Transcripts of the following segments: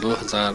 2000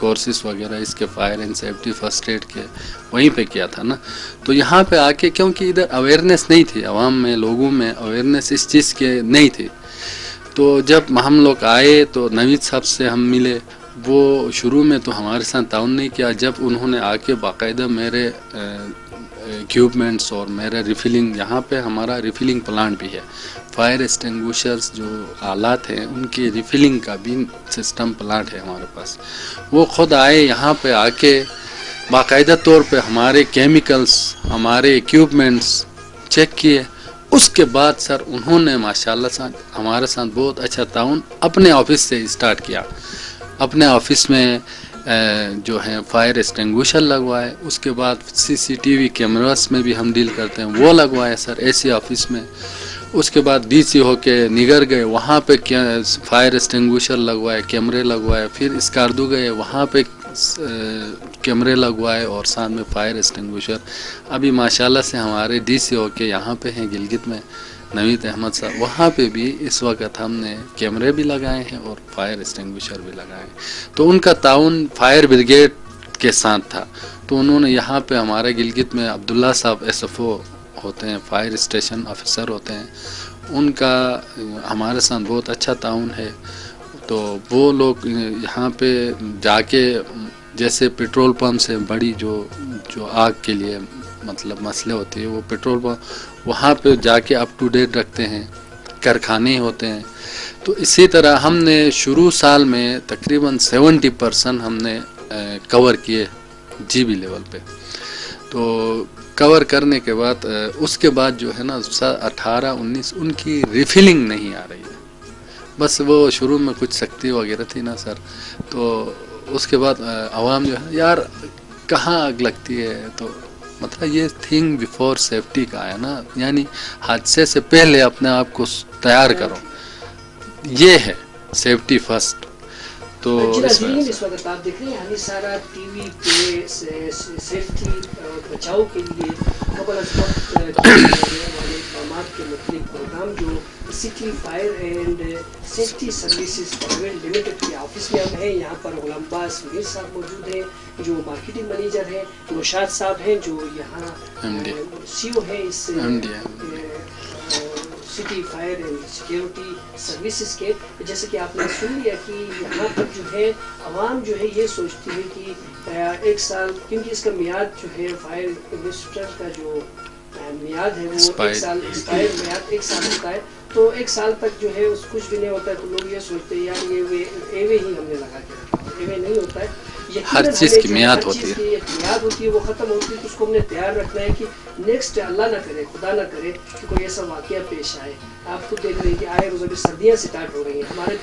courses وغیرہ اس کے fire and safety first aid کے وہیں پہ کیا تھا نا. تو یہاں پہ آ کے کیونکہ ادھر اویئرنیس نہیں تھی عوام میں، لوگوں میں اویئرنیس اس چیز کے نہیں تھی. تو جب ہم لوگ آئے تو نوید صاحب سے ہم ملے. وہ شروع میں تو ہمارے ساتھ تعاون نہیں کیا. جب انہوں نے آ کے باقاعدہ میرے ایکوپمنٹس اور میرا ریفلنگ، یہاں پہ ہمارا ریفلنگ پلانٹ بھی ہے، فائر ایکسٹنگوشرز جو آلات ہیں ان کی ریفلنگ کا بھی سسٹم پلانٹ ہے ہمارے پاس. وہ خود آئے یہاں پہ آ کے باقاعدہ طور پہ ہمارے کیمیکلز، ہمارے ایکوپمنٹس چیک کیے. اس کے بعد سر انہوں نے ماشاءاللہ ہمارے ساتھ بہت اچھا تعاون اپنے آفس سے اسٹارٹ کیا. اپنے آفس میں جو ہیں فائر ایکسٹنگوشر لگوائے. اس کے بعد CCTV کیمراس میں بھی ہم ڈیل کرتے ہیں، وہ لگوائے سر ایسی آفس میں. اس کے بعد DC ہو کے نگر گئے، وہاں پہ فائر ایکسٹنگوشر لگوائے، کیمرے لگوائے. پھر اسکاردو گئے، وہاں پہ کیمرے لگوائے اور ساتھ میں فائر ایکسٹنگوشر. ابھی ماشاءاللہ سے ہمارے DC ہو کے یہاں پہ ہیں گلگت میں نوید احمد صاحب، وہاں پہ بھی اس وقت ہم نے کیمرے بھی لگائے ہیں اور فائر ایکسٹنگوشر بھی لگائے ہیں. تو ان کا تعاون فائر بریگیڈ کے ساتھ تھا. تو انہوں نے یہاں پہ ہمارے گلگت میں عبداللہ صاحب SFO ہوتے ہیں، فائر اسٹیشن آفیسر ہوتے ہیں، ان کا ہمارے ساتھ بہت اچھا تعاون ہے. تو وہ لوگ یہاں پہ جا کے جیسے پیٹرول پمپ سے بڑی جو آگ کے لیے مطلب مسئلے ہوتی ہے، وہ پیٹرول پمپ وہاں پہ جا کے اپ ٹو ڈیٹ رکھتے ہیں، کارخانے ہوتے ہیں. تو اسی طرح ہم نے شروع سال میں تقریباً 70% ہم نے کور کیے GB لیول پہ. تو کور کرنے کے بعد اس کے بعد جو ہے نا 18-19 ان کی ریفلنگ نہیں آ رہی ہے. بس وہ شروع میں کچھ سختی وغیرہ تھی نا سر. تو اس کے بعد عوام جو ہے یار کہاں آگ لگتی ہے. تو مطلب یہ تھنگ بیفور سیفٹی کا ہے نا، یعنی حادثے سے پہلے اپنے آپ کو تیار کرو، یہ ہے سیفٹی فرسٹ. تو اس وقت آپ دیکھ رہے ہیں ہمیں سارا TV پہ سیفٹی اور بچاؤ کے لیے قبل از وقت والے اقدامات کے مختلف پروگرام جو city fire and safety services private limited کے آفس میں ہم ہیں. یہاں پر غلام باز میر صاحب موجود ہیں جو مارکیٹنگ مینیجر ہیں، نوشاد صاحب ہیں جو یہاں CO ہیں اس city fire and security services کے. جیسے کہ آپ نے سن لیا کہ یہاں پر جو ہے عوام جو ہے یہ سوچتی ہے کہ ایک سال، کیونکہ اس کا میعاد جو ہے فائر انسپکٹر کا جو میعاد ہے وہ ایک سال ایکسپائر میعاد ایک سال ہوتا ہے. تو ایک سال تک جو ہے اس کچھ بھی نہیں ہوتا ہے. تو لوگ یہ سوچتے ہیں یار یہ ایوے ہی ہم نے لگا کے رکھا ہے، ایوے نہیں ہوتا ہے. ہر چیز کی میعاد ہوتی ہے، میعاد ہوتی ہے، وہ ختم ہوتی ہے. تو اس کو ہم نے تیار رکھنا ہے کہ نیکسٹ اللہ نہ کرے، خدا نہ کرے کہ کوئی ایسا واقعہ پیش آئے. آپ خود دیکھ رہے ہیں کہ آئے روز ابھی سردیاں سٹارٹ ہو رہی ہیں. ہمارے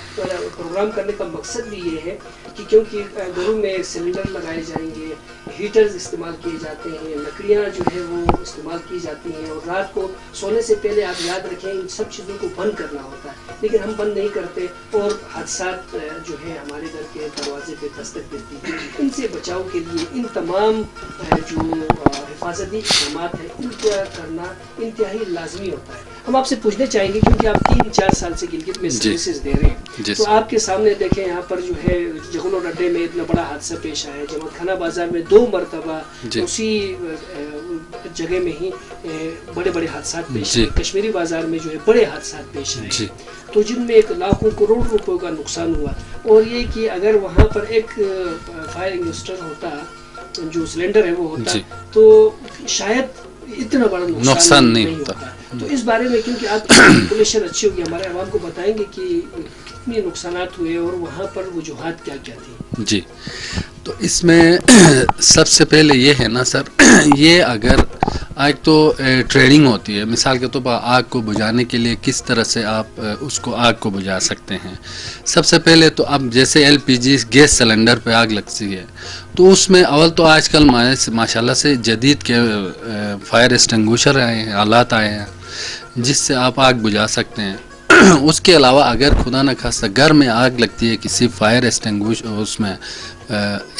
پروگرام کرنے کا مقصد بھی یہ ہے کہ کیونکہ گھروں میں سلنڈر لگائے جائیں گے، ہیٹرز استعمال کیے جاتے ہیں، لکڑیاں جو ہے وہ استعمال کی جاتی ہیں، اور رات کو سونے سے پہلے آپ یاد رکھیں ان سب چیزوں کو بند کرنا ہوتا ہے. لیکن ہم بند نہیں کرتے اور حادثات جو ہے ہمارے گھر کے دروازے پہ دستک دیتی ہیں. ان سے بچاؤ کے لیے ان تمام جو حفاظتی اقدامات ہیں ان کا کرنا انتہائی لازمی ہوتا ہے. ہم آپ سے پوچھنا چاہیں گے کیونکہ آپ 3-4 سال سے گلگت میں سروسز دے رہے ہیں، تو آپ کے سامنے دیکھیں یہاں پر جو ہے جگلو ڈڈے میں اتنا بڑا حادثہ پیش آیا ہے، جمعیت خانہ بازار میں 2 مرتبہ اسی جگہ میں ہی بڑے بڑے حادثات پیش آئے، کشمیری بازار میں جو ہے بڑے حادثات پیش آئے، تو جن میں 1 لاکھوں کروڑ روپے کا نقصان ہوا. اور یہ کہ اگر وہاں پر ایک فائر ایگزٹنگوشر ہوتا، جو سلنڈر ہے وہ ہوتا، تو شاید اتنا بڑا نقصان نہیں ہوتا. تو اس بارے میں کیونکہ آپ کی کیلکولیشن اچھی ہوگی، ہمارے عوام کو بتائیں گے کہ کتنے نقصانات ہوئے اور وہاں پر وجوہات کیا کیا تھی. جی، تو اس میں سب سے پہلے یہ ہے نا سر، یہ اگر آگ تو ٹریننگ ہوتی ہے، مثال کے طور پر آگ کو بجھانے کے لیے کس طرح سے آپ اس کو آگ کو بجھا سکتے ہیں. سب سے پہلے تو اب جیسے LPG گیس سلنڈر پہ آگ لگتی ہے تو اس میں اول تو آج کل ماشاءاللہ سے جدید کے فائر ایکسٹنگوشر آئے ہیں، آلات آئے ہیں جس سے آپ آگ بجھا سکتے ہیں. اس کے علاوہ اگر خدا نہ خواستہ گھر میں آگ لگتی ہے کسی فائر ایکسٹنگوشر اس میں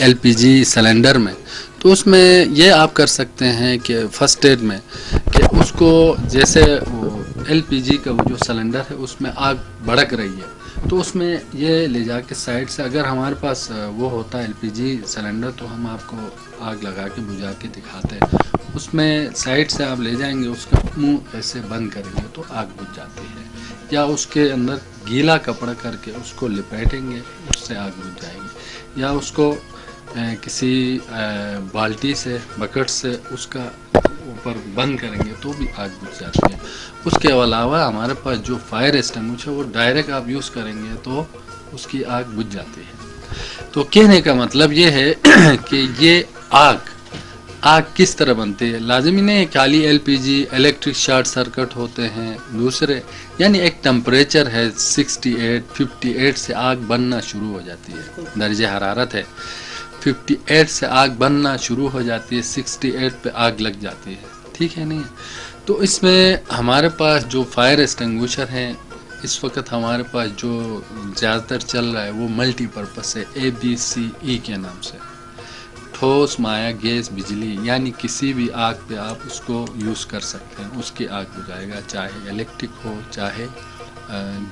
LPG سلنڈر میں، تو اس میں یہ آپ کر سکتے ہیں کہ فرسٹ ایڈ میں کہ اس کو جیسے LPG کا وہ جو سلنڈر ہے اس میں آگ بھڑک رہی ہے، تو اس میں یہ لے جا کے سائڈ سے، اگر ہمارے پاس وہ ہوتا ہے LPG سلنڈر تو ہم آپ کو آگ لگا کے بجھا کے دکھاتے ہیں، اس میں سائڈ سے آپ لے جائیں گے، اس کا منہ ایسے بند کریں گے تو آگ بجھ جاتی ہے، یا اس کے اندر گیلا کپڑا کر کے اس کو لپیٹیں گے، اس سے آگ بجھ جائے گی، یا اس کو کسی بالٹی سے بکٹ سے اس کا اوپر بند کریں گے تو بھی آگ بجھ جاتی ہے۔ اس کے علاوہ ہمارے پاس جو فائر ایکسٹنگوشر وہ ڈائریکٹ آپ یوز کریں گے تو اس کی آگ بجھ جاتی ہے۔ تو کہنے کا مطلب یہ ہے کہ یہ آگ کس طرح بنتی ہے، لازمی نہیں خالی LPG الیکٹرک شارٹ سرکٹ ہوتے ہیں، دوسرے یعنی ایک ٹمپریچر ہے 68 58 سے آگ بننا شروع ہو جاتی ہے، درجہ حرارت ہے 58 سے آگ بننا شروع ہو جاتی ہے، 68 پہ آگ لگ جاتی ہے، ٹھیک ہے نہیں؟ تو اس میں ہمارے پاس جو فائر ایکسٹنگوشر ہیں اس وقت ہمارے پاس جو زیادہ تر چل رہا ہے وہ ملٹی پرپس ہے، ABCE کے نام سے، ٹھوس مائع گیس بجلی، یعنی کسی بھی آگ پہ آپ اس کو یوز کر سکتے ہیں، اس کی آگ بجھائے گا، چاہے الیکٹرک ہو، چاہے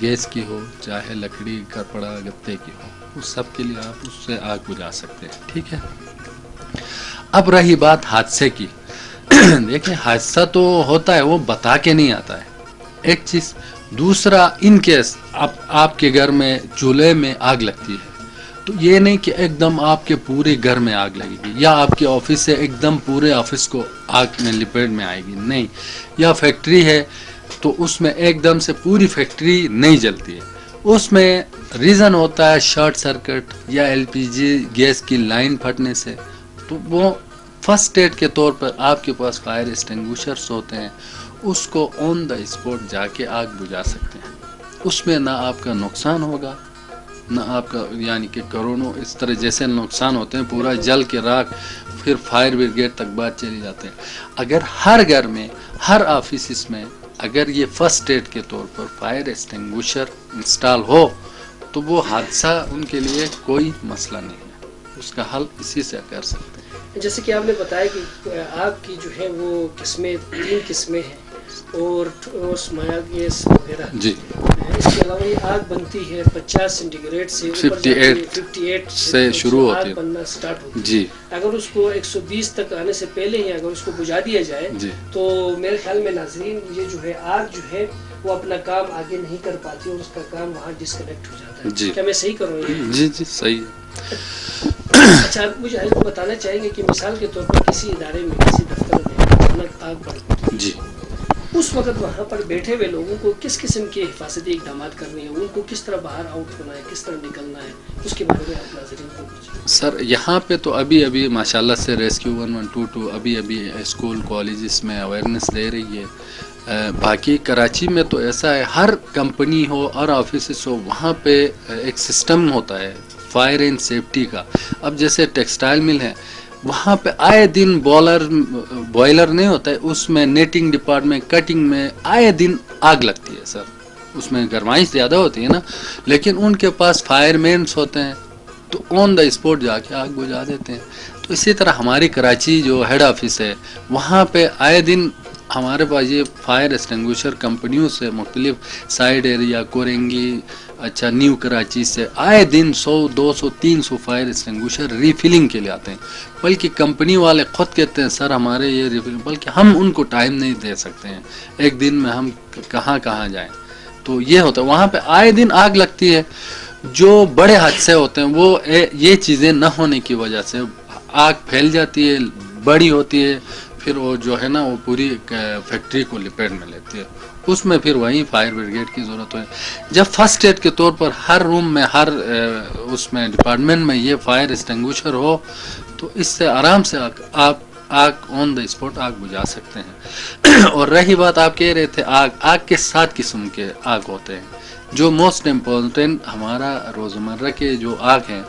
گیس کی ہو، چاہے لکڑی کپڑا گتے کی ہو، اس سب کے لیے آپ اس سے آگ بجھا سکتے ہیں، ٹھیک ہے۔ اب رہی بات حادثے کی، دیکھیں حادثہ تو ہوتا ہے، وہ بتا کے نہیں آتا ہے، ایک چیز۔ دوسرا، ان کیس آپ کے گھر میں چولہے میں آگ لگتی ہے تو یہ نہیں کہ ایک دم آپ کے پورے گھر میں آگ لگے گی، یا آپ کے آفس سے ایک دم پورے آفس کو آگ میں لپیٹ میں آئے گی، نہیں، یا فیکٹری ہے تو اس میں ایک دم سے پوری فیکٹری نہیں جلتی ہے، اس میں ریزن ہوتا ہے شارٹ سرکٹ یا LPG گیس کی لائن پھٹنے سے، تو وہ فرسٹ ایڈ کے طور پر آپ کے پاس فائر ایکسٹنگوشرز ہوتے ہیں، اس کو آن دا اسپاٹ جا کے آگ بجھا سکتے ہیں، اس میں نہ آپ کا نقصان ہوگا، نہ آپ کا یعنی کہ کروڑوں اس طرح جیسے نقصان ہوتے ہیں، پورا جل کے راکھ پھر فائر بریگیڈ تک بات چلی جاتے ہیں۔ اگر ہر گھر میں، ہر آفیسز میں اگر یہ فرسٹ ایڈ کے طور پر فائر ایکسٹنگوشر انسٹال ہو تو وہ حادثہ ان کے لیے کوئی مسئلہ نہیں ہے، اس کا حل اسی سے کر سکتے ہیں۔ جیسے کہ آپ نے بتایا کہ آگ کی جو ہے وہ قسمیں 3 قسمیں ہیں، اور ٹھوس مائع گیس وغیرہ، جی، اس کے علاوہ یہ آگ بنتی ہے 50 سینٹی گریڈ سے 58 سے شروع ہوتی آگ ہے، بننا سٹارٹ ہوتی ہے، جی، اگر اس کو 120 تک آنے سے پہلے ہی اگر اس کو بجھا دیا جائے جی، تو میرے خیال میں ناظرین یہ جو ہے آگ جو ہے وہ اپنا کام آگے نہیں کر پاتی اور اس کا کام وہاں ڈسکنیکٹ ہو جاتا ہے۔ جی، کیا میں صحیح کروں یہ؟ جی جی صحیح ہے۔ اچھا، آپ مجھے بتانا چاہیں گے کہ مثال کے طور پر کسی ادارے میں، کسی دفتر میں اچانک آگ بڑھ گئی، جی، اس وقت وہاں پر بیٹھے ہوئے لوگوں کو کس قسم کے حفاظتی اقدامات کرنے ہیں، ان کو کس طرح باہر آؤٹ ہونا ہے، کس طرح نکلنا ہے، اس کے بارے میں آپ ناظرین کو کچھ۔ سر یہاں پہ تو ابھی ماشاءاللہ سے ریسکیو 1122 ابھی اسکول کالجز میں اویئرنیس دے رہی ہے، باقی کراچی میں تو ایسا ہے، ہر کمپنی ہو اور آفیسز ہو وہاں پہ ایک سسٹم ہوتا ہے فائر اینڈ سیفٹی کا۔ اب جیسے ٹیکسٹائل مل ہے وہاں پہ آئے دن بوائلر نہیں ہوتا ہے، اس میں نیٹنگ ڈپارٹمنٹ کٹنگ میں آئے دن آگ لگتی ہے سر، اس میں گرمائش زیادہ ہوتی ہے نا، لیکن ان کے پاس فائر مینس ہوتے ہیں تو آن دا اسپاٹ جا کے آگ بجھا دیتے ہیں۔ تو اسی طرح ہماری کراچی جو ہیڈ آفس ہے وہاں پہ آئے دن ہمارے پاس یہ فائر ایکسٹنگوشر کمپنیوں سے مختلف سائڈ ایریا کورنگی، اچھا نیو کراچی سے آئے دن 100 200 300 فائر ایکسٹنگوشر ریفلنگ کے لیے آتے ہیں، بلکہ کمپنی والے خود کہتے ہیں سر ہمارے یہ ریفلنگ، بلکہ ہم ان کو ٹائم نہیں دے سکتے ہیں، ایک دن میں ہم کہاں جائیں۔ تو یہ ہوتا ہے وہاں پہ آئے دن آگ لگتی ہے۔ جو بڑے حادثے ہوتے ہیں وہ یہ چیزیں نہ ہونے کی وجہ سے آگ پھیل جاتی ہے، بڑی ہوتی ہے، پھر وہ جو ہے نا وہ پوری فیکٹری کو لپیٹ میں لیتی ہے، اس میں پھر وہیں فائر بریگیڈ کی ضرورت ہے۔ جب فرسٹ ایڈ کے طور پر ہر روم میں، ہر اس میں ڈپارٹمنٹ میں یہ فائر ایکسٹنگوشر ہو تو اس سے آرام سے آپ آگ آن دا اسپاٹ آگ بجھا سکتے ہیں۔ اور رہی بات آپ کہہ رہے تھے آگ کے 7 قسم کے آگ ہوتے ہیں، جو موسٹ امپورٹنٹ ہمارا روزمرہ کے جو آگ ہیں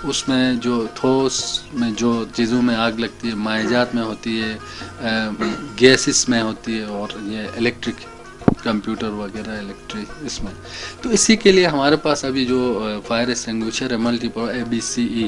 اس میں جو ٹھوس میں جو چیزوں میں آگ لگتی ہے، مائعجات میں ہوتی ہے، گیسز میں ہوتی ہے، اور یہ الیکٹرک کمپیوٹر وغیرہ الیکٹرک اس میں، تو اسی کے لیے ہمارے پاس ابھی جو فائر ایکسٹنگوشر ہے ملٹی ABCE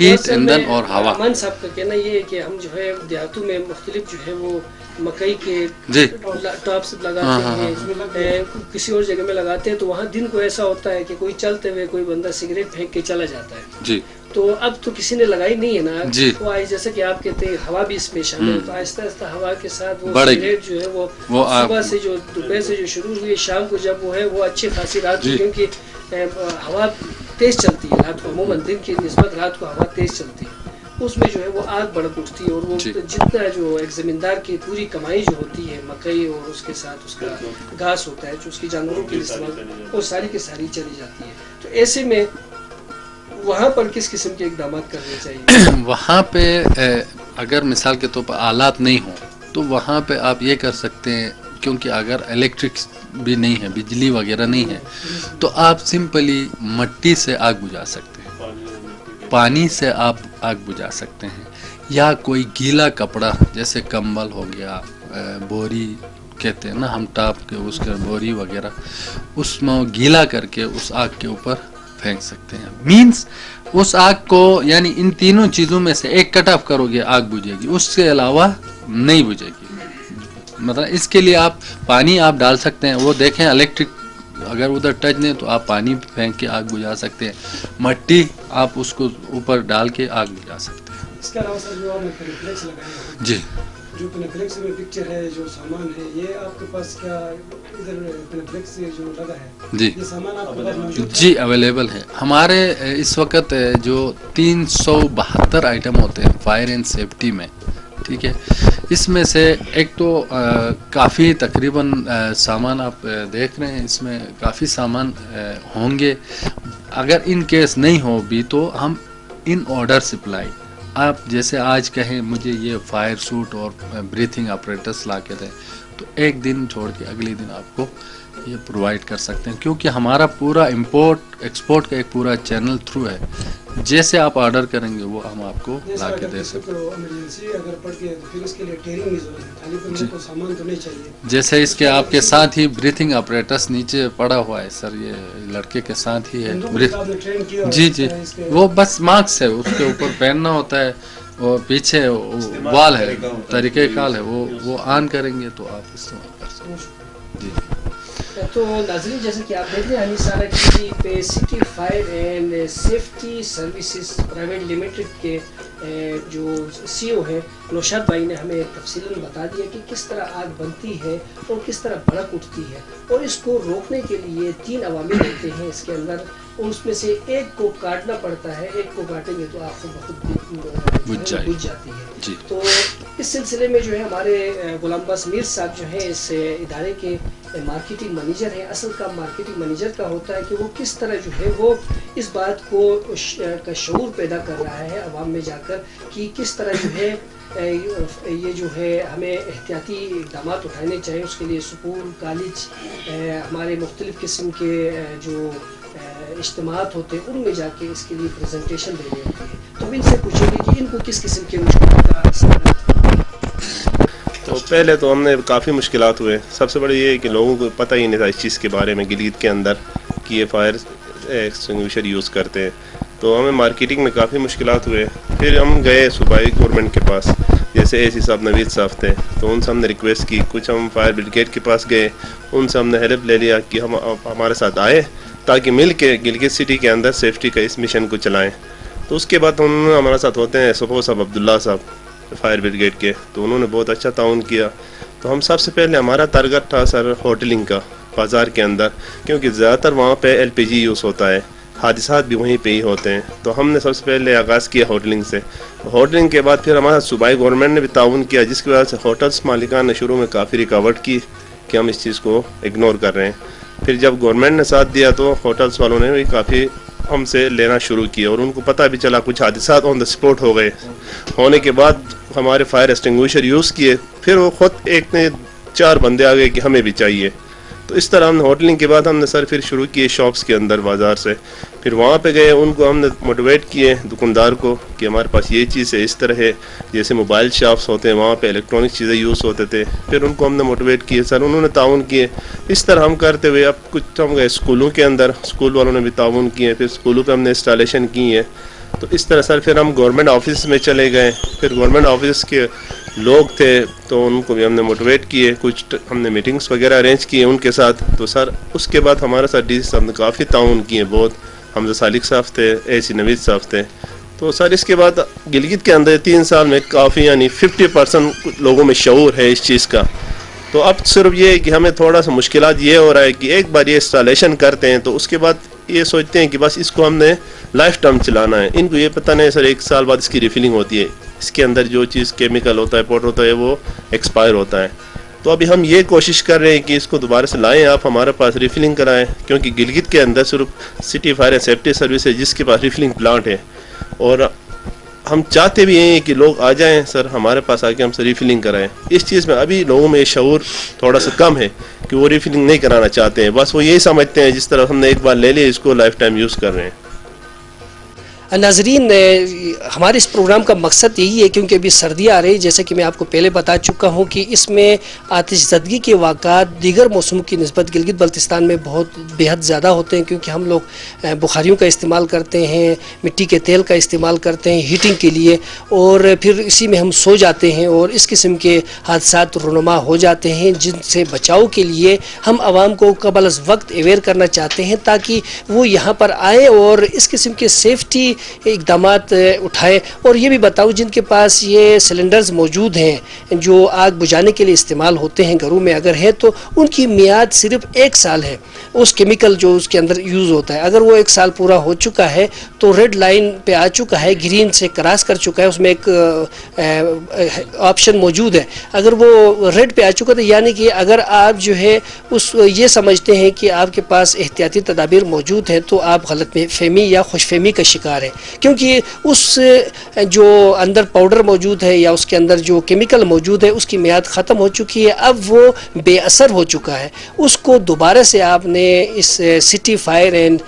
ہیٹ ایندھن اور ہوا. امان صاحب کا کہنا یہ ہے کہ ہم جو ہے دیہاتوں میں مختلف جو ہے وہ مکئی کے جی ٹاپس لگاتے ہیں، کسی اور جگہ میں لگاتے ہیں، تو وہاں دن کو ایسا ہوتا ہے کہ کوئی چلتے ہوئے کوئی بندہ سگریٹ پھینک کے چلا جاتا ہے. جی تو اب تو کسی نے لگائی نہیں ہے نا. جی. وہ جیسا کہ آپ کہتے ہیں ہوا بھی اس میں شامل ہے، تو آہستہ آہستہ ہوا کے ساتھ وہ بڑھے گی. سگریٹ جو ہے وہ صبح سے جو دوپہر سے جو شروع ہوئی شام کو جب وہ ہے وہ اچھی خاصی رات کو، کیونکہ ہوا تیز چلتی ہے رات کو، عموماً دن کی نسبت رات کو ہوا تیز چلتی ہے، اس میں جو ہے وہ آگ بڑک اٹھتی ہے، اور وہ جتنا جو ایک زمیندار کی پوری کمائی جو ہوتی ہے مکئی اور اس کے ساتھ اس کا گھاس ہوتا ہے جو اس کی جانوروں کے استعمال، وہ ساری کی ساری چلی جاتی ہے. تو ایسے میں وہاں پر کس قسم کے اقدامات کرنے چاہیے؟ وہاں پہ اگر مثال کے طور پر آلات نہیں ہوں تو وہاں پہ آپ یہ کر سکتے ہیں، کیونکہ اگر الیکٹرک بھی نہیں ہے، بجلی وغیرہ نہیں ہے، تو آپ سمپلی مٹی سے آگ بجھا سکتے ہیں، پانی سے آپ آگ بجھا سکتے ہیں، یا کوئی گیلا کپڑا جیسے کمبل ہو گیا، بوری کہتے ہیں نا ہم ٹاپ کے اس کے بوری وغیرہ، اس میں گیلا کر کے اس آگ کے اوپر پھینک سکتے ہیں. مینس اس آگ کو، یعنی ان تینوں چیزوں میں سے ایک کٹ آف کرو گے آگ بجھے گی، اس کے علاوہ نہیں بجھے گی. مطلب اس کے لیے آپ پانی آپ ڈال سکتے ہیں، وہ دیکھیں الیکٹرک اگر ادھر ٹچ نہیں تو آپ پانی پھینک کے آگ بجھا سکتے ہیں، مٹی آپ اس کو اوپر ڈال کے آگ بجھا سکتے ہیں. اس کے علاوہ سر جو آپ نے پینیفلیکس لگایا ہے، جی جو پینیفلیکس میں پکچر ہے، جو سامان ہے، یہ آپ کے پاس کیا ادھر پینیفلیکس جو لگا ہے، جی یہ سامان آپ کے پاس موجود ہے؟ جی اویلیبل ہے. ہمارے اس وقت جو 372 آئٹم ہوتے ہیں فائر اینڈ سیفٹی میں، ٹھیک ہے، اس میں سے ایک تو کافی تقریباً سامان آپ دیکھ رہے ہیں، اس میں کافی سامان ہوں گے. اگر ان کیس نہیں ہو بھی تو ہم ان آرڈر سپلائی، آپ جیسے آج کہیں مجھے یہ فائر سوٹ اور بریتھنگ اپریٹس لا کے دیں، تو ایک دن چھوڑ کے اگلے دن آپ کو یہ پرووائڈ کر سکتے ہیں، کیونکہ ہمارا پورا امپورٹ ایکسپورٹ کا ایک پورا چینل تھرو ہے. جیسے آپ آرڈر کریں گے وہ ہم آپ کو لا کے دے سکتے ہیں. ایمرجنسی اگر پڑ کے پھر اس کے لیے ٹریننگ کی ضرورت ہے، خالی بندے کو سامان تو نہیں چاہیے. جیسے اس کے آپ کے ساتھ ہی بریتھنگ اپریٹس نیچے پڑا ہوا ہے سر، یہ لڑکے کے ساتھ ہی ہے. جی جی وہ بس ماسک ہے، اس کے اوپر پہننا ہوتا ہے، وہ پیچھے وال ہے، طریقہ کار ہے، وہ آن کریں گے تو آپ استعمال کر سکتے ہیں. جی تو ناظرین جیسے کہ آپ دیکھ رہے ہیں انیسارا کی پہ city fire and safety services private limited کے جو سی او ہے نوشاد بھائی نے ہمیں تفصیلاً بتا دیا کہ کس طرح آگ بنتی ہے اور کس طرح بھڑک اٹھتی ہے، اور اس کو روکنے کے لیے 3 عوامل ہوتے ہیں اس کے اندر، اس میں سے ایک کو کاٹنا پڑتا ہے، ایک کو کاٹیں گے تو آگ بخود بجھ جاتی ہے. جی. تو اس سلسلے میں جو ہے ہمارے غلام عباس میر صاحب جو ہیں اس ادارے کے مارکیٹنگ منیجر ہیں. اصل کام مارکیٹنگ منیجر کا ہوتا ہے کہ وہ کس طرح جو ہے وہ اس بات کو کا شعور پیدا کر رہا ہے عوام میں جا کر کہ کس طرح جو ہے یہ جو ہے ہمیں احتیاطی اقدامات اٹھانے چاہیے. اس کے لیے اسکول، کالج، ہمارے مختلف قسم کے جو اجتماعات ہوتے ہیں ان میں جا کے اس کے لیے پریزنٹیشن دینی ہوتی ہے. تو ان سے پوچھیں گے کہ ان کو کس قسم کے مشکلات کا سامنا. تو پہلے تو ہم نے کافی مشکلات ہوئے. سب سے بڑی یہ ہے کہ لوگوں کو پتہ ہی نہیں تھا اس چیز کے بارے میں گلیت کے اندر کہ یہ فائر ایکسٹنگوشر یوز کرتے ہیں. تو ہمیں مارکیٹنگ میں کافی مشکلات ہوئے. پھر ہم گئے صوبائی گورنمنٹ کے پاس، جیسے اے سی صاحب نوید صاحب تھے، تو ان سے ہم نے ریکویسٹ کی. کچھ ہم فائر بریگیڈ کے پاس گئے، ان سے ہم نے ہیلپ لے لیا کہ ہم ہمارے ساتھ آئے تاکہ مل کے گلگت سٹی کے اندر سیفٹی کا اس مشن کو چلائیں. تو اس کے بعد ہمارے ساتھ ہوتے ہیں صفو صاحب عبداللہ صاحب فائر بریگیڈ کے، تو انہوں نے بہت اچھا تعاون کیا. تو ہم سب سے پہلے ہمارا ٹارگٹ تھا سر ہوٹلنگ کا بازار کے اندر، کیونکہ زیادہ تر وہاں پہ ایل پی جی یوز ہوتا ہے، حادثات بھی وہیں پہ ہی ہوتے ہیں. تو ہم نے سب سے پہلے آغاز کیا ہوٹلنگ سے. ہوٹلنگ کے بعد پھر ہمارا صوبائی گورنمنٹ نے بھی تعاون کیا، جس کی وجہ سے ہوٹلس مالکان نے شروع میں کافی ریکاوٹ کی کہ ہم اس چیز کو اگنور کر رہے ہیں. پھر جب گورنمنٹ نے ساتھ دیا تو ہوٹلس والوں نے بھی کافی ہم سے لینا شروع کیا، اور ان کو پتہ بھی چلا کچھ حادثات آن دا اسپاٹ ہو گئے. ہونے کے بعد ہمارے فائر ایکسٹنگوشر یوز کیے. پھر وہ خود ایک نے 4 بندے آ گئے کہ ہمیں بھی چاہیے. تو اس طرح ہم نے ہوٹلنگ کے بعد ہم نے سر پھر شروع کیے شاپس کے اندر بازار سے. پھر وہاں پہ گئے، ان کو ہم نے موٹیویٹ کیے دکاندار کو کہ ہمارے پاس یہ چیز ہے، اس طرح ہے. جیسے موبائل شاپس ہوتے ہیں وہاں پہ الیکٹرانک چیزیں یوز ہوتے تھے، پھر ان کو ہم نے موٹیویٹ کیے. سر انہوں نے تعاون کیے. اس طرح ہم کرتے ہوئے اب کچھ ہم گئے اسکولوں کے اندر، اسکول والوں نے بھی تعاون کیے. پھر اسکولوں پہ ہم نے انسٹالیشن کی ہے. تو اس طرح سر پھر ہم گورنمنٹ آفس میں چلے گئے. پھر گورنمنٹ آفس کے لوگ تھے تو ان کو بھی ہم نے موٹیویٹ کیے, کچھ ہم نے میٹنگس وغیرہ ارینج کیے ان کے ساتھ. تو سر اس کے بعد ہمارے ساتھ ڈی سی صاحب نے کافی تعاون کیے بہت. حمزہ سالک صاحب تھے, اے سی نوید صاحب تھے. تو سر اس کے بعد گلگت کے اندر 3 سال میں کافی یعنی 50% لوگوں میں شعور ہے اس چیز کا. تو اب صرف یہ ہے کہ ہمیں تھوڑا سا مشکلات یہ ہو رہا ہے کہ ایک بار یہ انسٹالیشن کرتے ہیں تو اس کے بعد یہ سوچتے ہیں کہ بس اس کو ہم نے لائف ٹائم چلانا ہے. ان کو یہ پتہ نہیں سر 1 سال بعد اس کی ریفلنگ ہوتی ہے, اس کے اندر جو چیز کیمیکل ہوتا ہے پاؤڈر ہوتا ہے وہ ایکسپائر ہوتا ہے. تو ابھی ہم یہ کوشش کر رہے ہیں کہ اس کو دوبارہ سے لائیں, آپ ہمارے پاس ریفلنگ کرائیں, کیونکہ گلگت کے اندر صرف city fire and safety service ہے جس کے پاس ریفلنگ پلانٹ ہے. اور ہم چاہتے بھی ہیں کہ لوگ آ جائیں سر ہمارے پاس آ کے ہم سے ریفلنگ کرائیں. اس چیز میں ابھی لوگوں میں شعور تھوڑا سا کم ہے کہ وہ ریفلنگ نہیں کرانا چاہتے ہیں. بس وہ یہی سمجھتے ہیں جس طرح ہم نے ایک بار لے لیا اس کو لائف ٹائم یوز کر رہے ہیں. ناظرین, ہمارے اس پروگرام کا مقصد یہی ہے کیونکہ ابھی سردیاں آ رہی, جیسے کہ میں آپ کو پہلے بتا چکا ہوں کہ اس میں آتش زدگی کے واقعات دیگر موسموں کی نسبت گلگت بلتستان میں بہت بےحد زیادہ ہوتے ہیں, کیونکہ ہم لوگ بخاریوں کا استعمال کرتے ہیں, مٹی کے تیل کا استعمال کرتے ہیں ہیٹنگ کے لیے, اور پھر اسی میں ہم سو جاتے ہیں اور اس قسم کے حادثات رونما ہو جاتے ہیں, جن سے بچاؤ کے لیے ہم عوام کو قبل از وقت اویئر کرنا چاہتے ہیں تاکہ وہ یہاں پر آئیں اور اس قسم کے سیفٹی اقدامات اٹھائے. اور یہ بھی بتاؤ جن کے پاس یہ سلنڈرز موجود ہیں جو آگ بجھانے کے لیے استعمال ہوتے ہیں گھروں میں اگر ہے تو ان کی میعاد صرف 1 سال ہے. اس کیمیکل جو اس کے اندر یوز ہوتا ہے اگر وہ 1 سال پورا ہو چکا ہے تو ریڈ لائن پہ آ چکا ہے, گرین سے کراس کر چکا ہے, اس میں ایک آپشن موجود ہے. اگر وہ ریڈ پہ آ چکا تو یعنی کہ اگر آپ جو ہے یہ سمجھتے ہیں کہ آپ کے پاس احتیاطی تدابیر موجود ہیں تو آپ غلط فہمی یا خوش فہمی کا شکار ہیں, کیونکہ اس جو اندر پاؤڈر موجود ہے یا اس کے اندر جو کیمیکل موجود ہے اس کی میعاد ختم ہو چکی ہے, اب وہ بے اثر ہو چکا ہے. اس کو دوبارہ سے آپ نے اس city fire and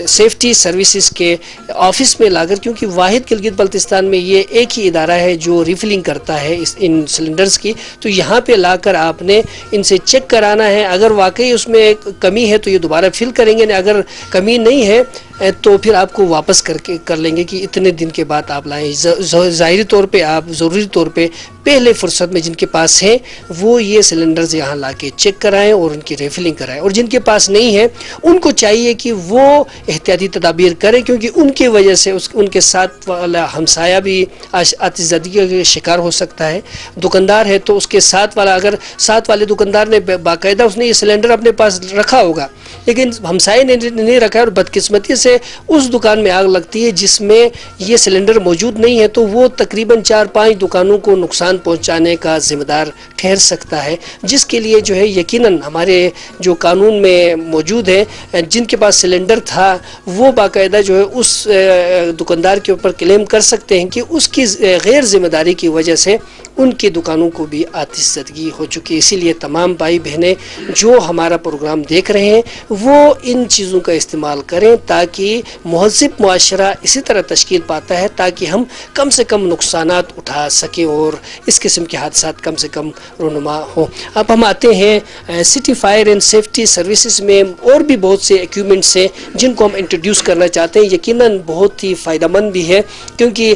safety services کے آفس میں لا کر, کیونکہ واحد گلگت بلتستان میں یہ ایک ہی ادارہ ہے جو ریفلنگ کرتا ہے ان سلنڈرز کی, تو یہاں پہ لا کر آپ نے ان سے چیک کرانا ہے. اگر واقعی اس میں کمی ہے تو یہ دوبارہ فل کریں گے, اگر کمی نہیں ہے تو پھر آپ کو واپس کر لیں گے کہ اتنے دن کے بعد آپ لائیں. ظاہری طور پہ آپ ضروری طور پہ پہلے فرصت میں جن کے پاس ہیں وہ یہ سلنڈرز یہاں لا کے چیک کرائیں اور ان کی ریفلنگ کرائیں, اور جن کے پاس نہیں ہے ان کو چاہیے کہ وہ احتیاطی تدابیر کریں, کیونکہ ان کی وجہ سے ان کے ساتھ والا ہمسایہ بھی آتش زدگی کا شکار ہو سکتا ہے. دکاندار ہے تو اس کے ساتھ والا, اگر ساتھ والے دکاندار نے باقاعدہ اس نے یہ سلنڈر اپنے پاس رکھا ہوگا لیکن ہمسائے نے نہیں رکھا اور بدقسمتی سے اس دکان میں آگ لگتی ہے جس میں یہ سلنڈر موجود نہیں ہے, تو وہ تقریباً 4-5 دکانوں کو نقصان پہنچانے کا ذمہ دار ٹھہر سکتا ہے, جس کے لیے جو ہے یقیناً ہمارے جو قانون میں موجود ہے جن کے پاس سلنڈر تھا وہ باقاعدہ جو ہے اس دکاندار کے اوپر کلیم کر سکتے ہیں کہ اس کی غیر ذمہ داری کی وجہ سے ان کی دکانوں کو بھی آتش زدگی ہو چکی ہے. اسی لیے تمام بھائی بہنیں جو ہمارا پروگرام دیکھ رہے ہیں وہ ان چیزوں کا استعمال کریں تاکہ مہذب معاشرہ اسی طرح تشکیل پاتا ہے تاکہ ہم کم سے کم نقصانات اٹھا سکیں اور اس قسم کے حادثات کم سے کم رونما ہوں. اب ہم آتے ہیں city fire and safety services میں اور بھی بہت سے ایکوپمنٹس ہیں جن کو ہم انٹروڈیوس کرنا چاہتے ہیں. یقیناً بہت ہی فائدہ مند بھی ہے کیونکہ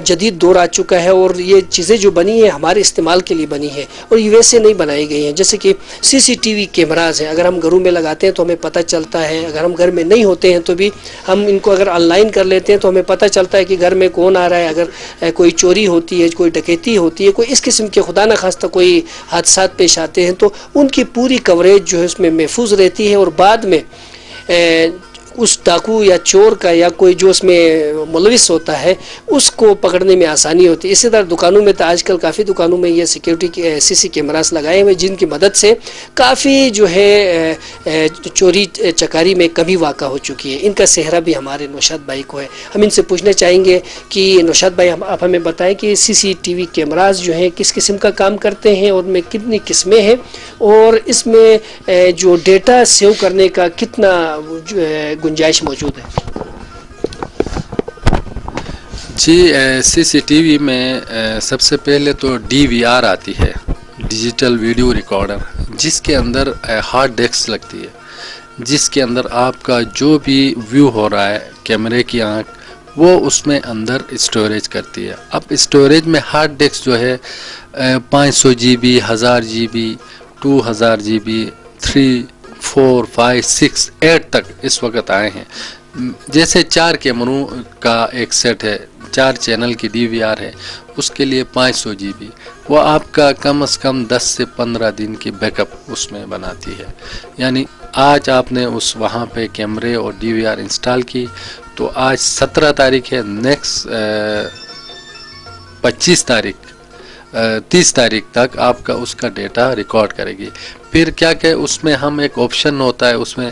جدید دور آ چکا ہے اور یہ چیزیں جو بنی ہیں ہمارے استعمال کے لیے بنی ہیں اور یہ ویسے نہیں بنائی گئی ہیں. جیسے کہ CCTV کیمراز ہیں, اگر ہم گھروں میں لگاتے ہیں تو ہمیں پتہ چلتا ہے, اگر ہم گھر میں نہیں ہوتے ہیں تو بھی ہم ان کو اگر آن لائن کر لیتے ہیں تو ہمیں پتہ چلتا ہے کہ گھر میں کون آ رہا ہے, اگر کوئی چوری ہوتی ہے, کوئی ڈکیتی ہوتی ہے, کوئی اس قسم کے خدا نخواستہ کوئی حادثات پیش آتے ہیں تو ان کی پوری کوریج جو ہے اس میں محفوظ رہتی ہے اور بعد میں اس ڈاکو یا چور کا یا کوئی جو اس میں ملوث ہوتا ہے اس کو پکڑنے میں آسانی ہوتی ہے. اسی طرح دکانوں میں تو آج کل کافی دکانوں میں یہ سیکیورٹی CC کیمراز لگائے ہوئے جن کی مدد سے کافی جو ہے چوری چکاری میں کمی واقع ہو چکی ہے. ان کا صحرا بھی ہمارے نوشاد بھائی کو ہے. ہم ان سے پوچھنا چاہیں گے کہ نوشاد بھائی آپ ہمیں بتائیں کہ CCTV کیمراز جو ہیں کس قسم کا کام کرتے ہیں اور ان میں کتنی قسمیں ہیں اور اس میں جو ڈیٹا سیو کرنے کا کتنا گنجائش موجود ہے. جی CCTV میں سب سے پہلے تو DVR آتی ہے, ڈیجیٹل ویڈیو ریکارڈر, جس کے اندر ہارڈ ڈسک لگتی ہے جس کے اندر آپ کا جو بھی ویو ہو رہا ہے کیمرے کی آنکھ وہ اس میں اندر اسٹوریج کرتی ہے. اب اسٹوریج میں ہارڈ ڈسک جو ہے 500 GB 1000 GB 2000 GB 3 4 5 6 8 تک اس وقت آئے ہیں. جیسے 4 کیمروں کا ایک سیٹ ہے, 4 چینل کی DVR ہے, اس کے لیے 500 GB, وہ آپ کا کم از کم 10 سے 15 دن کی بیک اپ اس میں بناتی ہے. یعنی آج آپ نے اس وہاں پہ کیمرے اور DVR انسٹال کی تو آج 17 تاریخ ہے, نیکسٹ 25 تاریخ 30 تاریخ تک آپ کا اس کا ڈیٹا ریکارڈ کرے گی. پھر کیا کہ اس میں ہم ایک آپشن ہوتا ہے اس میں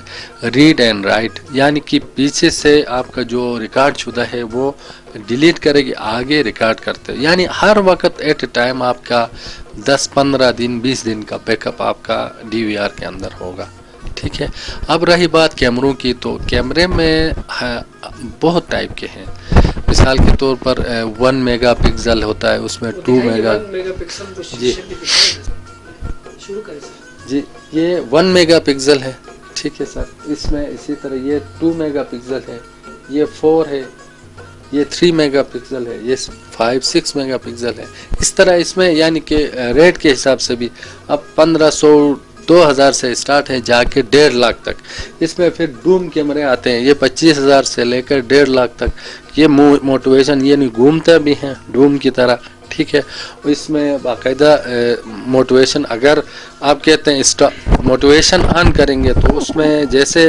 ریڈ اینڈ رائٹ, یعنی کہ پیچھے سے آپ کا جو ریکارڈ شدہ ہے وہ ڈیلیٹ کرے گی, آگے ریکارڈ کرتے, یعنی ہر وقت ایٹ اے ٹائم آپ کا 10-15 دن 20 دن کا بیک اپ آپ کا DVR کے اندر ہوگا. ٹھیک ہے. اب رہی بات کیمروں کی, تو کیمرے میں بہت ٹائپ کے ہیں. مثال کے طور پر 1 میگا پکسل ہوتا ہے, اس میں 2 میگا جی جی یہ 1 میگا پکسل ہے. ٹھیک ہے سر. اس میں اسی طرح یہ 2 میگا پکسل ہے, یہ 4 ہے, یہ 3 میگا پکسل ہے, یہ 5-6 میگا پکسل ہے. اس طرح اس میں یعنی کہ ریٹ کے حساب سے بھی اب 1500-2000 سے اسٹارٹ ہے جا کے 1.5 لاکھ تک. اس میں پھر ڈوم کیمرے آتے ہیں, یہ 25,000 سے لے کر 1.5 لاکھ تک. یہ موٹیویشن یعنی گھومتے بھی ہیں ڈوم کی طرح. ٹھیک ہے. اس میں باقاعدہ موٹیویشن, اگر آپ کہتے ہیں موٹیویشن آن کریں گے تو اس میں جیسے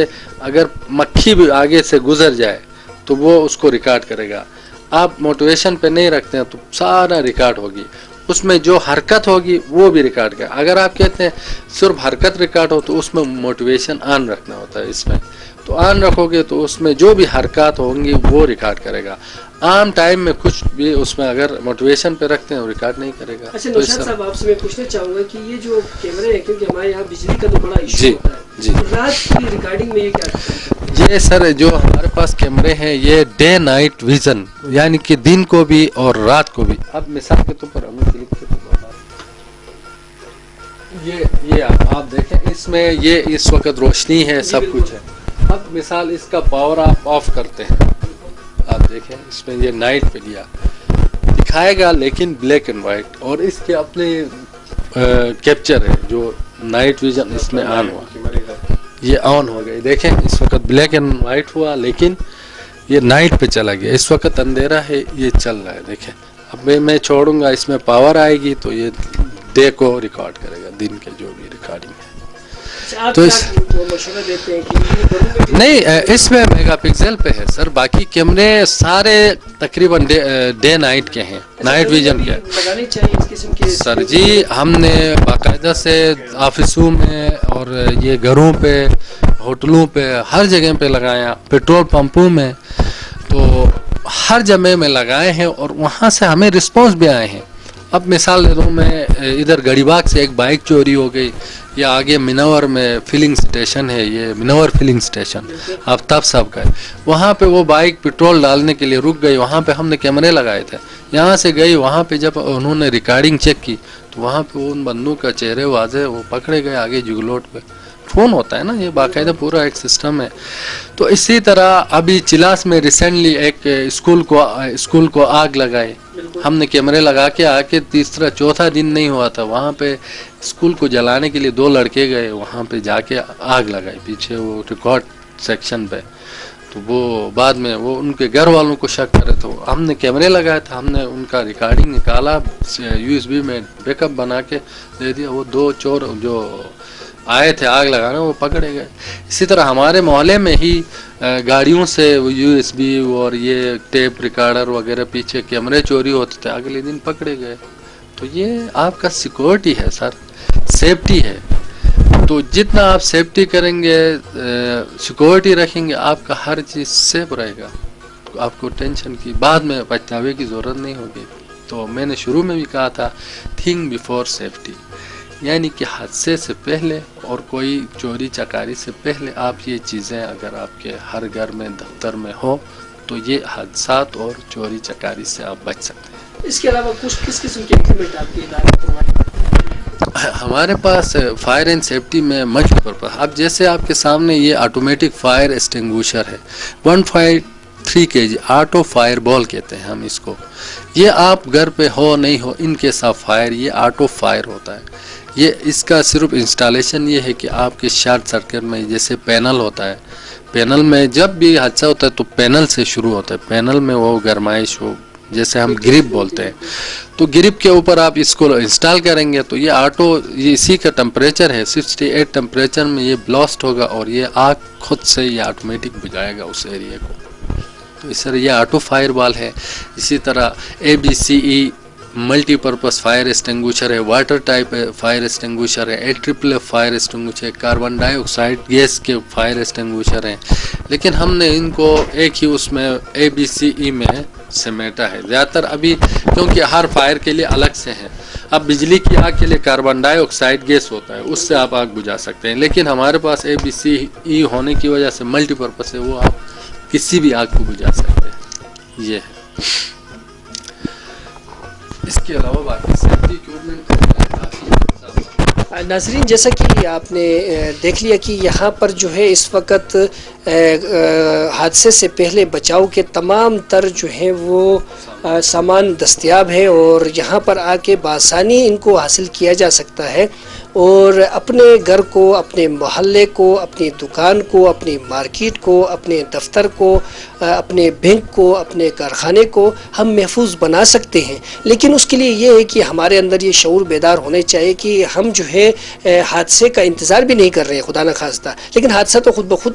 اگر مکھی بھی آگے سے گزر جائے تو وہ اس کو ریکارڈ کرے گا. آپ موٹیویشن پہ نہیں رکھتے ہیں تو سارا ریکارڈ ہوگی. اس میں جو حرکت ہوگی وہ بھی ریکارڈ کرے. اگر آپ کہتے ہیں صرف حرکت ریکارڈ ہو تو اس میں موٹیویشن آن رکھنا ہوتا ہے. اس میں تو آن رکھو گے تو اس میں جو بھی حرکات ہوں گی وہ ریکارڈ کرے گا. عام ٹائم میں کچھ بھی اس میں اگر موٹیویشن پہ رکھتے ہیں وہ ریکارڈ نہیں کرے گا. اچھا نوشاد صاحب, آپ سے میں پوچھنا چاہوں گا کہ یہ جو کیمرے ہیں, کیونکہ ہمارے یہاں بجلی کا تو بڑا ایشو ہوتا ہے, جی رات کی ریکارڈنگ میں یہ کیا کرتا ہے؟ یہ سر جو ہمارے پاس کیمرے ہیں یہ ڈے نائٹ ویژن, یعنی کہ دن کو بھی اور رات کو بھی. اب مثال کے طور پر ہمیں کلک کرتے یہ آپ دیکھیں, اس میں یہ اس وقت روشنی ہے, سب کچھ ہے. اب مثال اس کا پاور آپ آف کرتے ہیں, آپ دیکھیں اس میں یہ نائٹ پہ لیا دکھائے گا لیکن بلیک اینڈ وائٹ, اور اس کے اپنے کیپچر ہے جو نائٹ ویژن اس میں آن ہوا, یہ آن ہو گئی. دیکھیں اس وقت بلیک اینڈ وائٹ ہوا لیکن یہ نائٹ پہ چلا گیا. اس وقت اندھیرا ہے, یہ چل رہا ہے. دیکھیں اب میں چھوڑوں گا, اس میں پاور آئے گی تو یہ ڈے کو ریکارڈ کرے گا, دن کے جو بھی ریکارڈنگ ہے. تو مشورہ دیتے ہیں کہ نہیں, اس میں میگا پکسل پہ ہے سر. باقی کیمرے سارے تقریباً ڈے نائٹ کے ہیں, نائٹ ویژن کے. لگانے چاہیے اس قسم کے سر جی ہم نے باقاعدہ سے آفسوں میں اور یہ گھروں پہ, ہوٹلوں پہ, ہر جگہ پہ لگایا, پیٹرول پمپوں میں, تو ہر جگہ میں لگائے ہیں اور وہاں سے ہمیں رسپانس بھی آئے ہیں. اب مثال دے دوں میں, ادھر گڑی باغ سے ایک بائک چوری ہو گئی, یا آگے منور میں فلنگ سٹیشن ہے, یہ منور فلنگ سٹیشن آفتاب صاحب کا ہے, وہاں پہ وہ بائک پیٹرول ڈالنے کے لیے رک گئی. وہاں پہ ہم نے کیمرے لگائے تھے, یہاں سے گئی, وہاں پہ جب انہوں نے ریکارڈنگ چیک کی تو وہاں پہ ان بندوں کا چہرے واضح, وہ پکڑے گئے. آگے جگلوٹ پہ فون ہوتا ہے نا, یہ باقاعدہ پورا ایک سسٹم ہے. تو اسی طرح ابھی چلاس میں ریسنٹلی ایک اسکول کو آگ لگائی, ہم نے کیمرے لگا کے آ کے 3-4 دن نہیں ہوا تھا, وہاں پہ اسکول کو جلانے کے لیے 2 لڑکے گئے, وہاں پہ جا کے آگ لگائی پیچھے وہ ریکارڈ سیکشن پہ. تو وہ بعد میں وہ ان کے گھر والوں کو شک کرے تو ہم نے کیمرے لگائے تھا, ہم نے ان کا ریکارڈنگ نکالا, USB میں بیک اپ بنا کے دے دیا. وہ 2 چور جو آئے تھے آگ لگانا وہ پکڑے گئے. اسی طرح ہمارے محلے میں ہی گاڑیوں سے USB اور یہ ٹیپ ریکارڈر وغیرہ پیچھے کیمرے چوری ہوتے تھے, اگلے دن پکڑے گئے. تو یہ آپ کا سیکورٹی ہے سر, سیفٹی ہے. تو جتنا آپ سیفٹی کریں گے, سیکورٹی رکھیں گے, آپ کا ہر چیز سیف رہے گا. آپ کو ٹینشن کی بعد میں پچھتاوے کی ضرورت نہیں ہوگی. تو میں نے شروع میں بھی کہا تھا تھنک بیفور سیفٹی, یعنی کہ حادثے سے پہلے اور کوئی چوری چکاری سے پہلے آپ یہ چیزیں اگر آپ کے ہر گھر میں دفتر میں ہو تو یہ حادثات اور چوری چکاری سے آپ بچ سکتے ہیں. اس کے علاوہ کس قسم کے ایکوپمنٹ آپ کے ادارے پرووائڈ کرتے ہیں؟ ہمارے پاس فائر اینڈ سیفٹی میں ملٹی پرپز, اب جیسے آپ کے سامنے یہ آٹومیٹک فائر ایکسٹنگوشر ہے, 1 3 kg آٹو فائر بال کہتے ہیں ہم اس کو. یہ آپ گھر پہ ہو نہیں ہو ان کیس آف فائر یہ آٹو فائر ہوتا ہے. یہ اس کا صرف انسٹالیشن یہ ہے کہ آپ کے شارٹ سرکٹ میں جیسے پینل ہوتا ہے، پینل میں جب بھی حادثہ ہوتا ہے تو پینل سے شروع ہوتا ہے. پینل میں وہ گرمائش ہو جیسے ہم گرپ بولتے ہیں، تو گرپ کے اوپر آپ اس کو انسٹال کریں گے تو یہ آٹو، یہ اسی کا ٹمپریچر ہے 68 ٹمپریچر میں یہ بلاسٹ ہوگا اور یہ آگ خود سے یہ آٹومیٹک بجھائے گا اس ایریے کو. تو اس طرح یہ آٹو فائر بال ہے. اسی طرح ABCE multi purpose fire extinguisher ہے، واٹر ٹائپ فائر ایکسٹنگوشر ہے، AFFF فائر ایکسٹنگوشر ہے، کاربن ڈائی آکسائڈ گیس کے فائر ایکسٹنگوشر ہیں. لیکن ہم نے ان کو ایک ہی اس میں ABCE میں سمیٹا ہے زیادہ تر ابھی، کیونکہ ہر فائر کے لیے الگ سے ہیں. اب بجلی کی آگ کے لیے کاربن ڈائی آکسائڈ گیس ہوتا ہے، اس سے آپ آگ بجھا سکتے ہیں. لیکن ہمارے پاس ABCE ہونے کی وجہ سے ملٹی پرپس ہے، وہ آپ کسی بھی آگ کو بجھا سکتے ہیں. یہ ہے. اس کے علاوہ باقی سیفٹی اکوپمنٹ ناظرین، جیسا کہ آپ نے دیکھ لیا کہ یہاں پر جو ہے اس وقت حادثے سے پہلے بچاؤ کے تمام تر جو ہیں وہ سامان دستیاب ہے اور یہاں پر آ کے بآسانی ان کو حاصل کیا جا سکتا ہے اور اپنے گھر کو، اپنے محلے کو، اپنی دکان کو، اپنی مارکیٹ کو، اپنے دفتر کو، اپنے بینک کو، اپنے کارخانے کو ہم محفوظ بنا سکتے ہیں. لیکن اس کے لیے یہ ہے کہ ہمارے اندر یہ شعور بیدار ہونے چاہیے کہ ہم جو ہے حادثے کا انتظار بھی نہیں کر رہے ہیں خدا نخواستہ، لیکن حادثہ تو خود بخود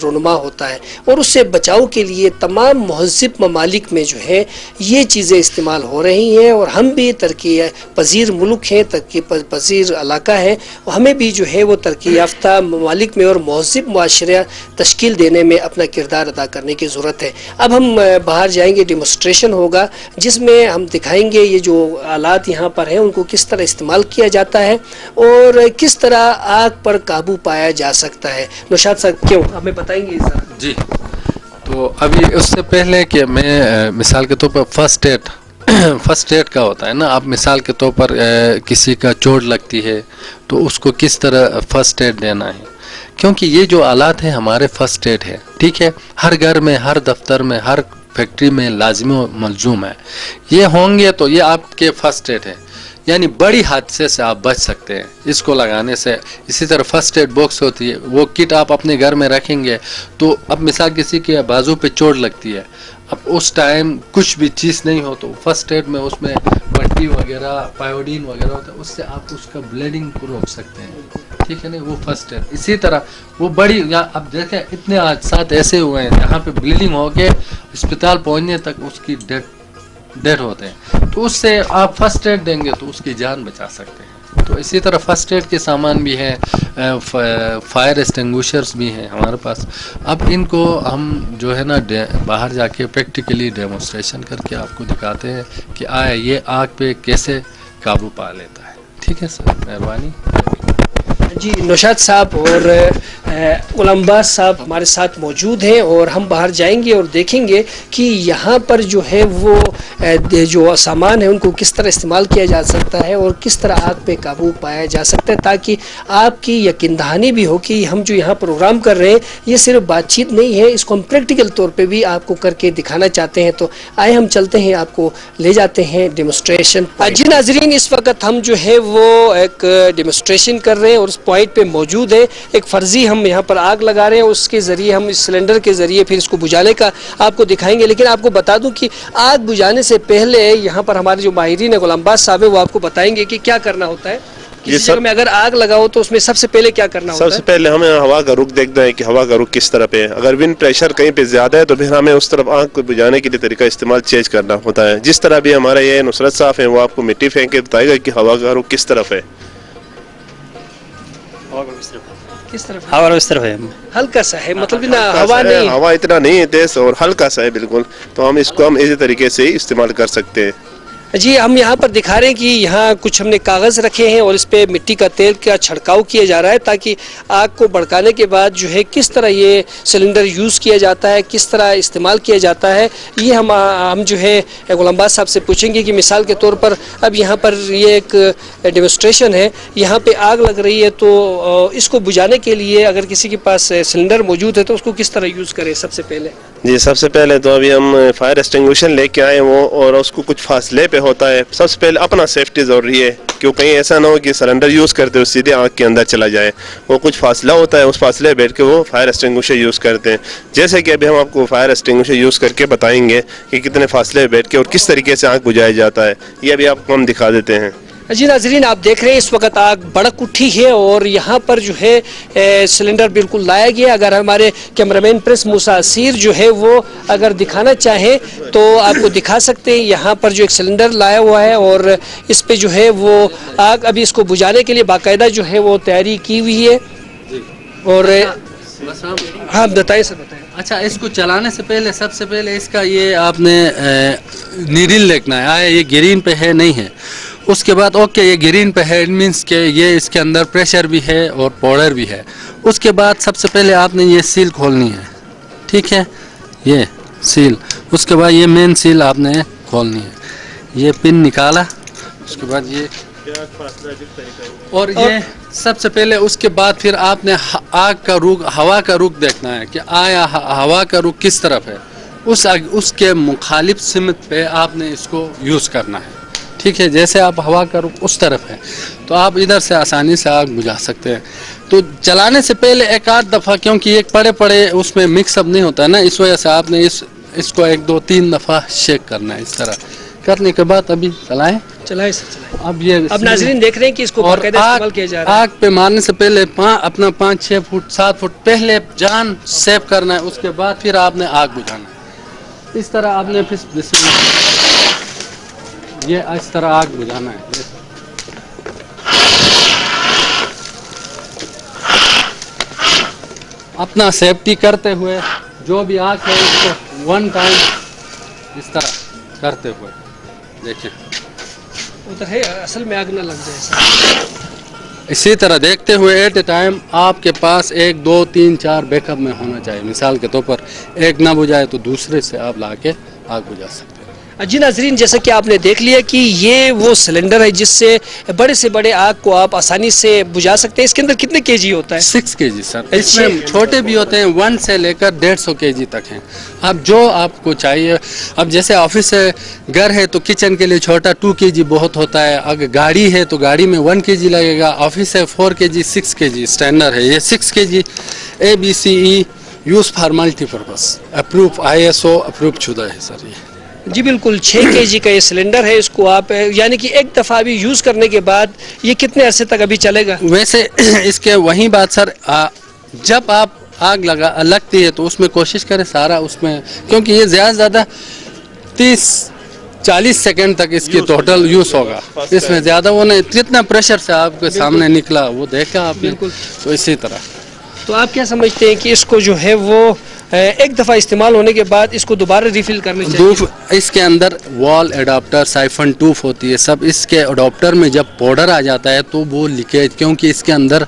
رونما ہوتا ہے اور اس سے بچاؤ کے لیے تمام مہذب ممالک میں جو ہے یہ چیزیں استعمال ہو رہی ہیں اور ہم بھی ترقی پذیر ملک ہیں، ترقی پذیر علاقہ ہے، اور ہمیں بھی جو ہے وہ ترقی یافتہ ممالک میں اور مہذب معاشرہ تشکیل دینے میں اپنا کردار ادا کرنے کی ضرورت ہے. اب ہم باہر جائیں گے، ڈیمونسٹریشن ہوگا جس میں ہم دکھائیں گے یہ جو آلات یہاں پر ہیں ان کو کس طرح استعمال کیا جاتا ہے اور کس طرح آگ پر قابو پایا جا سکتا ہے. نوشاد صاحب کیوں ہمیں بتائیں گے ذرا؟ جی، تو ابھی اس سے پہلے کہ میں مثال کے طور پر فرسٹ ایڈ کا ہوتا ہے نا، اب مثال کے طور پر کسی کا چوٹ لگتی ہے تو اس کو کس طرح فرسٹ ایڈ دینا ہے، کیونکہ یہ جو آلات ہیں ہمارے فرسٹ ایڈ ہے. ٹھیک ہے، ہر گھر میں، ہر دفتر میں، ہر فیکٹری میں لازمی و ملزوم ہے. یہ ہوں گے تو یہ آپ کے فرسٹ ایڈ ہے، یعنی بڑی حادثے سے آپ بچ سکتے ہیں اس کو لگانے سے. اسی طرح فرسٹ ایڈ باکس ہوتی ہے، وہ کٹ آپ اپنے گھر میں رکھیں گے تو اب مثال کسی کے بازو پہ چوٹ لگتی ہے، اب اس ٹائم کچھ بھی چیز نہیں ہو تو فرسٹ ایڈ میں اس میں پٹی وغیرہ، پائیوڈین وغیرہ ہوتا ہے، اس سے آپ اس کا بلیڈنگ کو روک سکتے ہیں. ٹھیک ہے نا، وہ فرسٹ ایڈ. اسی طرح وہ بڑی، اب دیکھیں اتنے حادثات ایسے ہوئے ہیں جہاں پہ بلیڈنگ ہو کے اسپتال پہنچنے تک اس کی ڈیتھ ہوتے ہیں، تو اس سے آپ فرسٹ ایڈ دیں گے تو اس کی جان بچا سکتے ہیں. تو اسی طرح فرسٹ ایڈ کے سامان بھی ہیں، فائر ایکسٹنگوشرز بھی ہیں ہمارے پاس. اب ان کو ہم جو ہے نا باہر جا کے پریکٹیکلی ڈیمونسٹریشن کر کے آپ کو دکھاتے ہیں کہ یہ آگ پہ کیسے قابو پا لیتا ہے. ٹھیک ہے سر، مہربانی. جی، نوشاد صاحب اور غلام عباس صاحب ہمارے ساتھ موجود ہیں اور ہم باہر جائیں گے اور دیکھیں گے کہ یہاں پر جو ہے وہ جو سامان ہے ان کو کس طرح استعمال کیا جا سکتا ہے اور کس طرح آگ پہ قابو پایا جا سکتا ہے، تاکہ آپ کی یقین دہانی بھی ہو کہ ہم جو یہاں پروگرام کر رہے ہیں یہ صرف بات چیت نہیں ہے، اس کو ہم پریکٹیکل طور پہ بھی آپ کو کر کے دکھانا چاہتے ہیں. تو آئے ہم چلتے ہیں، آپ کو لے جاتے ہیں ڈیمونسٹریشن. جی ناظرین، اس وقت ہم جو ہے وہ ایک ڈیمونسٹریشن کر رہے ہیں اور اس پوائنٹ پہ موجود ہے. ایک فرضی ہم یہاں پر آگ لگا رہے ہیں، اس کے ذریعے ہم اس سلنڈر کے ذریعے پھر اس کو بجھانے کا آپ کو دکھائیں گے. لیکن آپ کو بتا دوں کہ آگ بجھانے سے پہلے یہاں پر ہمارے جو ماہرین غلام عباس صاحب ہیں وہ آپ کو بتائیں گے کہ کیا کرنا ہوتا ہے. کسی جگہ میں اگر آگ لگاؤ تو اس میں سب سے پہلے کیا کرنا ہوتا ہے؟ سب سے پہلے ہمیں ہوا کا رخ دیکھنا ہے کہ ہوا کا رخ کس طرح پہ ہے. اگر ونڈ پریشر کہیں پہ زیادہ ہے تو پھر ہمیں اس طرف آگ کو بجھانے کے لیے طریقہ استعمال چینج کرنا ہوتا ہے. جس طرح بھی ہمارا یہ نصرت صاحب ہیں وہ آپ کو مٹی پھینک کے بتائے گا کہ ہوا کا رخ کس طرف ہے. کس طرف؟ ہوا اس طرف ہے، ہلکا سا ہے، مطلب نا ہوا نہیں، ہوا اتنا نہیں ہے تیز اور ہلکا سا ہے بالکل. تو ہم اس کو اسی طریقے سے ہی استعمال کر سکتے ہیں. جی ہم یہاں پر دکھا رہے ہیں کہ یہاں کچھ ہم نے کاغذ رکھے ہیں اور اس پہ مٹی کا تیل کا چھڑکاؤ کیا جا رہا ہے تاکہ آگ کو بھڑکانے کے بعد جو ہے کس طرح یہ سلنڈر یوز کیا جاتا ہے، کس طرح استعمال کیا جاتا ہے، یہ ہم جو ہے غلام باز صاحب سے پوچھیں گے کہ مثال کے طور پر اب یہاں پر یہ ایک ڈیمونسٹریشن ہے، یہاں پہ آگ لگ رہی ہے تو اس کو بجھانے کے لیے اگر کسی کے پاس سلنڈر موجود ہے تو اس کو کس طرح یوز کرے سب سے پہلے؟ جی سب سے پہلے تو ابھی ہم فائر ایکسٹنگوشر لے کے آئے وہ، اور اس کو کچھ فاصلے پہ ہوتا ہے. سب سے پہلے اپنا سیفٹی ضروری ہے، کیوں کہیں ایسا نہ ہو کہ سلنڈر یوز کرتے ہوئے سیدھے آگ کے اندر چلا جائے. وہ کچھ فاصلہ ہوتا ہے، اس فاصلے پہ بیٹھ کے وہ فائر ایکسٹنگوشر یوز کرتے ہیں. جیسے کہ ابھی ہم آپ کو فائر ایکسٹنگوشر یوز کر کے بتائیں گے کہ کتنے فاصلے پہ بیٹھ کے اور کس طریقے سے آگ بجھایا جاتا ہے. یہ ابھی آپ کو ہم دکھا دیتے ہیں. جی ناظرین آپ دیکھ رہے ہیں اس وقت آگ بڑک اٹھی ہے اور یہاں پر جو ہے سلنڈر بالکل لایا گیا. اگر ہمارے کیمرامین پرنس موسیٰ اسیر جو ہے وہ اگر دکھانا چاہیں تو آپ کو دکھا سکتے ہیں. یہاں پر جو ایک سلنڈر لایا ہوا ہے اور اس پہ جو ہے وہ آگ ابھی اس کو بجھانے کے لیے باقاعدہ جو ہے وہ تیاری کی ہوئی ہے. اور ہاں بتائیں سر بتائیں. اچھا اس کو چلانے سے پہلے سب سے پہلے اس کا یہ آپ نے نیڈل دیکھنا ہے، آیا یہ گرین پہ ہے نہیں ہے. اس کے بعد اوکے یہ گرین پہ ہے، مینس کہ یہ اس کے اندر پریشر بھی ہے اور پاؤڈر بھی ہے. اس کے بعد سب سے پہلے آپ نے یہ سیل کھولنی ہے، ٹھیک ہے، یہ سیل. اس کے بعد یہ مین سیل آپ نے کھولنی ہے. یہ پن نکالا، اس کے بعد یہ اور یہ سب سے پہلے اس کے بعد پھر آپ نے آگ کا رخ، ہوا کا رخ دیکھنا ہے کہ آیا ہوا کا رخ کس طرف ہے. اس کے مخالف سمت پہ آپ نے اس کو یوز کرنا ہے، ٹھیک ہے. جیسے آپ ہوا کا رخ اس طرف ہے تو آپ ادھر سے آسانی سے آگ بجھا سکتے ہیں. تو چلانے سے پہلے ایک آدھ دفعہ، کیونکہ یہ پڑے اس میں مکس اپ نہیں ہوتا ہے نا، اس وجہ سے آپ نے اس کو 1 2 3 دفعہ شیک کرنا ہے. اس طرح کرنے کے بعد ابھی چلائیں سر چلائیں. اب ناظرین دیکھ رہے ہیں کہ اس کو باقاعدہ استعمال کیا جا رہا ہے. آگ پہ مارنے سے پہلے اپنا 5 6 فٹ 7 فٹ پہلے جان سیو کرنا ہے. اس کے بعد پھر آپ نے آگ بجھانا ہے. اس طرح آپ نے یہ اس طرح آگ بجھانا ہے. اپنا سیفٹی کرتے ہوئے جو بھی آگ ہے اس کو 1 ٹائم اس طرح کرتے ہوئے دیکھیں ادھر ہے اصل میں آگ نہ لگ جائے. اسی طرح دیکھتے ہوئے ایٹ اے ٹائم آپ کے پاس 1 2 3 4 بیک اپ میں ہونا چاہیے. مثال کے طور پر ایک نہ بجھائے تو دوسرے سے آپ لا کے آگ بجھا سکتے ہیں. جی ناظرین جیسا کہ آپ نے دیکھ لیا کہ یہ وہ سلنڈر ہے جس سے بڑے سے بڑے آگ کو آپ آسانی سے بجھا سکتے ہیں. اس کے اندر کتنے kg ہوتا ہے؟ 6 kg سر. اس میں چھوٹے بھی ہوتے ہیں 1 سے لے کر 150 kg تک ہیں. اب جو آپ کو چاہیے، اب جیسے آفس ہے، گھر ہے تو کچن کے لیے چھوٹا 2 kg بہت ہوتا ہے. اگر گاڑی ہے تو گاڑی میں 1 kg لگے گا. آفس ہے 4 kg 6 kg اسٹینڈرڈ ہے. یہ 6 kg ABCE use for multi purpose approve ISO approve شدہ ہے سر. یہ جی بالکل 6 kg کا یہ سلنڈر ہے. اس کو آپ یعنی کہ ایک دفعہ ابھی یوز کرنے کے بعد یہ کتنے عرصے تک ابھی چلے گا؟ ویسے اس کے وہی بات سر، جب آپ آگ لگتی ہے تو اس میں کوشش کریں سارا اس میں، کیونکہ یہ زیادہ 30-40 سیکنڈ تک اس کی ٹوٹل یوز ہوگا. اس میں زیادہ وہ نہیں، جتنا پریشر سے آپ کے سامنے نکلا وہ دیکھا آپ نے. تو اسی طرح تو آپ کیا سمجھتے ہیں کہ اس کو جو ہے وہ ایک دفعہ استعمال ہونے کے بعد اس کو دوبارہ ریفل کرنی چاہیے؟ اس کے اندر وال اڈاپٹر سائفن ٹوف ہوتی ہے سب. اس کے اڈاپٹر میں جب پاؤڈر آ جاتا ہے تو وہ لیکیج، کیونکہ اس کے اندر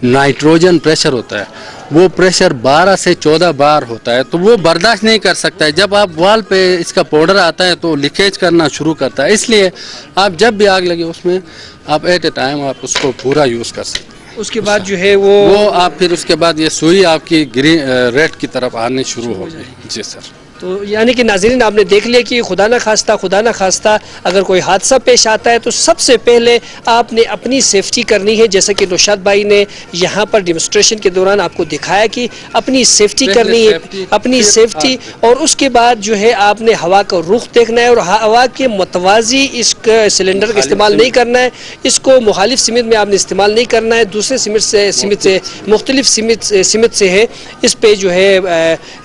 نائٹروجن پریشر ہوتا ہے، وہ پریشر 12 سے 14 بار ہوتا ہے تو وہ برداشت نہیں کر سکتا ہے. جب آپ وال پہ اس کا پاؤڈر آتا ہے تو لیکیج کرنا شروع کرتا ہے. اس لیے آپ جب بھی آگ لگے اس میں آپ ایٹ اے ٹائم آپ اس کو پورا یوز کر سکتے ہیں. اس کے بعد جو ہے وہ آپ پھر اس کے بعد یہ سوئی آپ کی گرین ریڈ کی طرف آنے شروع ہو گئی. جی سر. تو یعنی کہ ناظرین آپ نے دیکھ لیا کہ خدا نہ خواستہ اگر کوئی حادثہ پیش آتا ہے تو سب سے پہلے آپ نے اپنی سیفٹی کرنی ہے. جیسا کہ نوشاد بھائی نے یہاں پر ڈیمونسٹریشن کے دوران آپ کو دکھایا کہ اپنی سیفٹی کرنی ہے، اپنی سیفٹی، اور اس کے بعد جو ہے آپ نے ہوا کا رخ دیکھنا ہے اور ہوا کے متوازی اس سلنڈر کا استعمال نہیں کرنا ہے. اس کو مخالف سمت میں آپ نے استعمال نہیں کرنا ہے، دوسرے سمت سے مختلف سمت سے ہے اس پہ جو ہے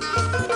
ہیں.